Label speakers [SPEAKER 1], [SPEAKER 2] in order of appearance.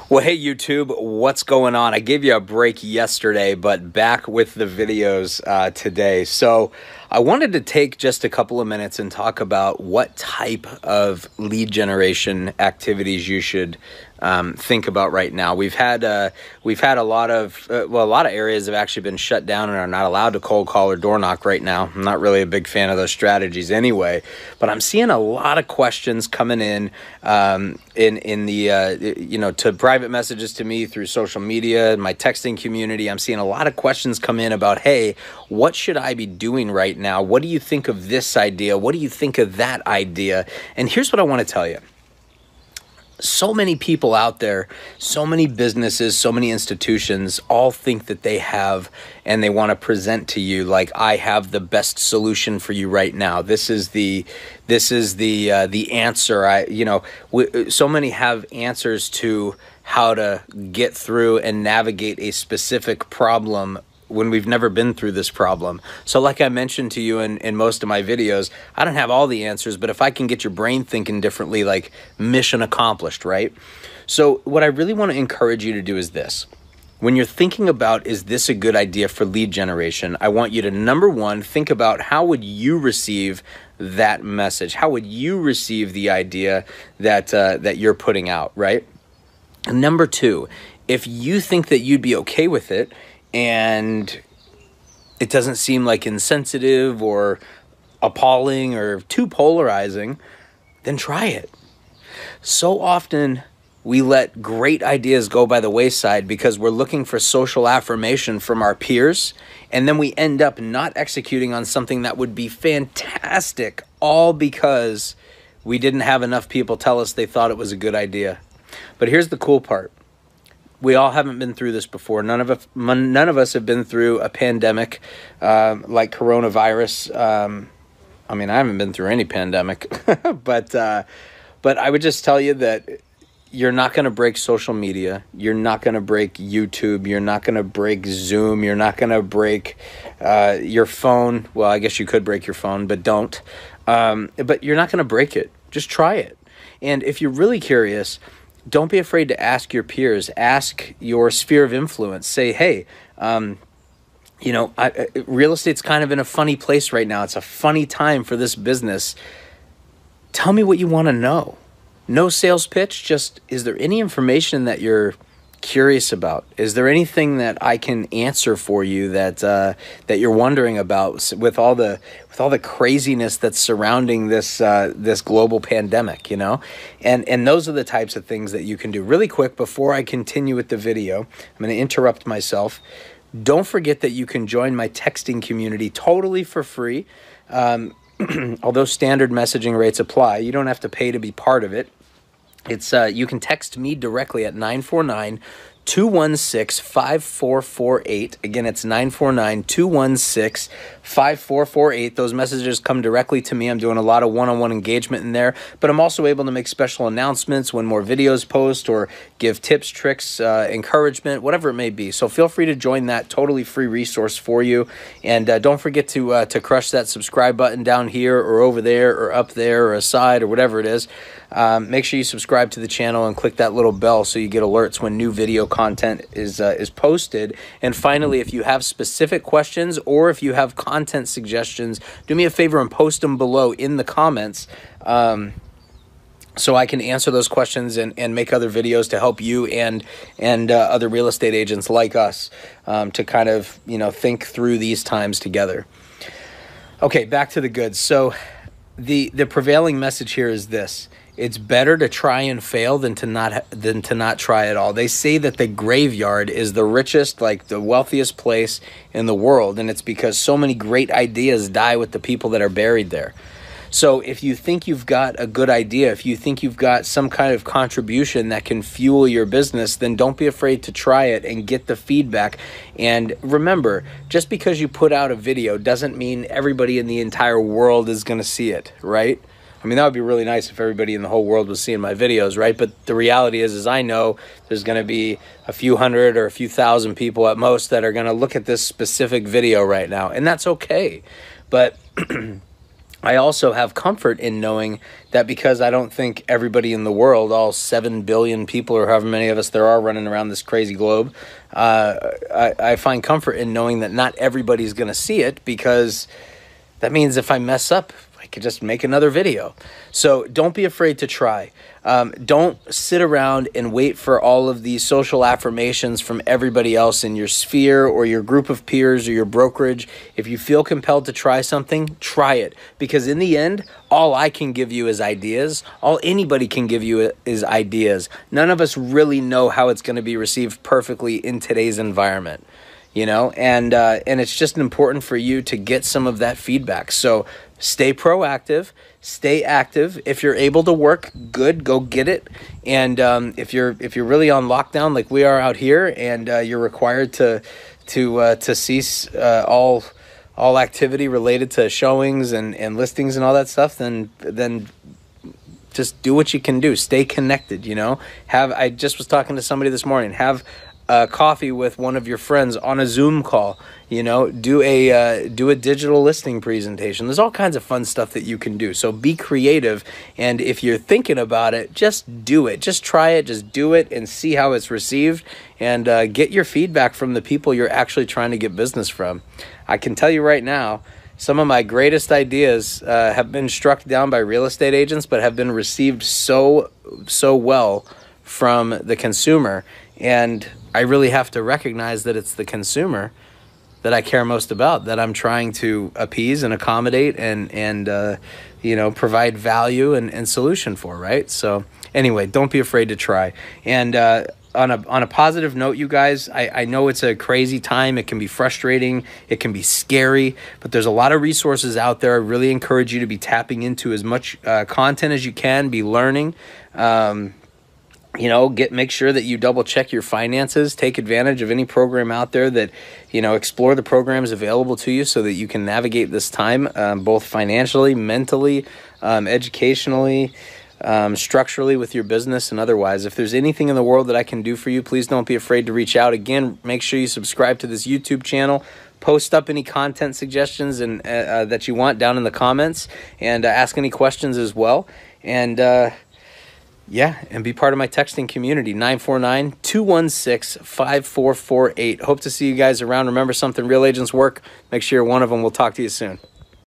[SPEAKER 1] Well, hey YouTube, what's going on? I gave you a break yesterday, but back with the videos today. So I wanted to take just a couple of minutes and talk about what type of lead generation activities you should think about right now. We've had a lot of a lot of areas have actually been shut down and are not allowed to cold call or door knock right now. I'm not really a big fan of those strategies anyway, but I'm seeing a lot of questions coming in the to private messages to me through social media, my texting community. I'm seeing a lot of questions come in about, hey, what should I be doing right now? What do you think of this idea? What do you think of that idea? And here's what I want to tell you. So many people out there, so many businesses, so many institutions all think that they have and they want to present to you like, I have the best solution for you right now. This is the answer. So many have answers to how to get through and navigate a specific problem when we've never been through this problem. So like I mentioned to you in most of my videos, I don't have all the answers, but if I can get your brain thinking differently, like mission accomplished, right? So what I really want to encourage you to do is this. When you're thinking about, is this a good idea for lead generation? I want you to, number one, think about how would you receive that message? How would you receive the idea that you're putting out, right? And number two, if you think that you'd be okay with it, and it doesn't seem like insensitive or appalling or too polarizing, then try it. So often we let great ideas go by the wayside because we're looking for social affirmation from our peers, and then we end up not executing on something that would be fantastic, all because we didn't have enough people tell us they thought it was a good idea. But here's the cool part. We all haven't been through this before. None of us have been through a pandemic like coronavirus. I mean, I haven't been through any pandemic, but I would just tell you that you're not going to break social media. You're not going to break YouTube. You're not going to break Zoom. You're not going to break your phone. Well, I guess you could break your phone, but don't. But you're not going to break it. Just try it. And if you're really curious, don't be afraid to ask your peers, ask your sphere of influence. Say, hey, real estate's kind of in a funny place right now. It's a funny time for this business. Tell me what you want to know. No sales pitch, just is there any information that you're curious about? Is there anything that I can answer for you that you're wondering about with all the craziness that's surrounding this global pandemic, And those are the types of things that you can do. Really quick, before I continue with the video, I'm going to interrupt myself. Don't forget that you can join my texting community totally for free. Although standard messaging rates apply, you don't have to pay to be part of it. It's you can text me directly at 949-216-5448. Again, it's 949-216-5448. Those messages come directly to me. I'm doing a lot of one-on-one engagement in there, but I'm also able to make special announcements when more videos post or give tips, tricks, encouragement, whatever it may be. So feel free to join that totally free resource for you. And don't forget to crush that subscribe button down here or over there or up there or aside or whatever it is. Make sure you subscribe to the channel and click that little bell so you get alerts when new video content is posted. And finally, if you have specific questions or if you have content suggestions, do me a favor and post them below in the comments so I can answer those questions and make other videos to help you and other real estate agents like us to kind of think through these times together. Okay, back to the goods. So the prevailing message here is this. It's better to try and fail than to not try at all. They say that the graveyard is the richest, like the wealthiest place in the world, and it's because so many great ideas die with the people that are buried there. So if you think you've got a good idea, if you think you've got some kind of contribution that can fuel your business, then don't be afraid to try it and get the feedback. And remember, just because you put out a video doesn't mean everybody in the entire world is going to see it, right? I mean, that would be really nice if everybody in the whole world was seeing my videos, right? But the reality is I know there's going to be a few hundred or a few thousand people at most that are going to look at this specific video right now, and that's okay. But I also have comfort in knowing that because I don't think everybody in the world, all 7 billion people or however many of us there are running around this crazy globe, I find comfort in knowing that not everybody's going to see it, because that means if I mess up, I could just make another video. So don't be afraid to try. Don't sit around and wait for all of these social affirmations from everybody else in your sphere or your group of peers or your brokerage. If you feel compelled to try something, try it. Because in the end, all I can give you is ideas. All anybody can give you is ideas. None of us really know how it's going to be received perfectly in today's environment. And it's just important for you to get some of that feedback. So stay proactive, stay active. If you're able to work, good, go get it. And if you're really on lockdown like we are out here, and you're required to cease all activity related to showings and listings and all that stuff, then just do what you can do. Stay connected. I just was talking to somebody this morning. Have coffee with one of your friends on a Zoom call. Do a digital listing presentation. There's all kinds of fun stuff that you can do. So be creative, and if you're thinking about it, just do it. Just try it. Just do it and see how it's received, and get your feedback from the people you're actually trying to get business from. I can tell you right now, some of my greatest ideas have been struck down by real estate agents, but have been received so well from the consumer. And I really have to recognize that it's the consumer that I care most about, that I'm trying to appease and accommodate and provide value and solution for, right? So anyway, don't be afraid to try. And on a positive note, you guys, I know it's a crazy time. It can be frustrating. It can be scary, but there's a lot of resources out there. I really encourage you to be tapping into as much content as you can, be learning. Make sure that you double check your finances, take advantage of any program out there that, explore the programs available to you so that you can navigate this time, both financially, mentally, educationally, structurally with your business and otherwise. If there's anything in the world that I can do for you, please don't be afraid to reach out. Again, make sure you subscribe to this YouTube channel. Post up any content suggestions and that you want down in the comments, and ask any questions as well. And and be part of my texting community, 949-216-5448. Hope to see you guys around. Remember something, real agents work. Make sure you're one of them. We'll talk to you soon.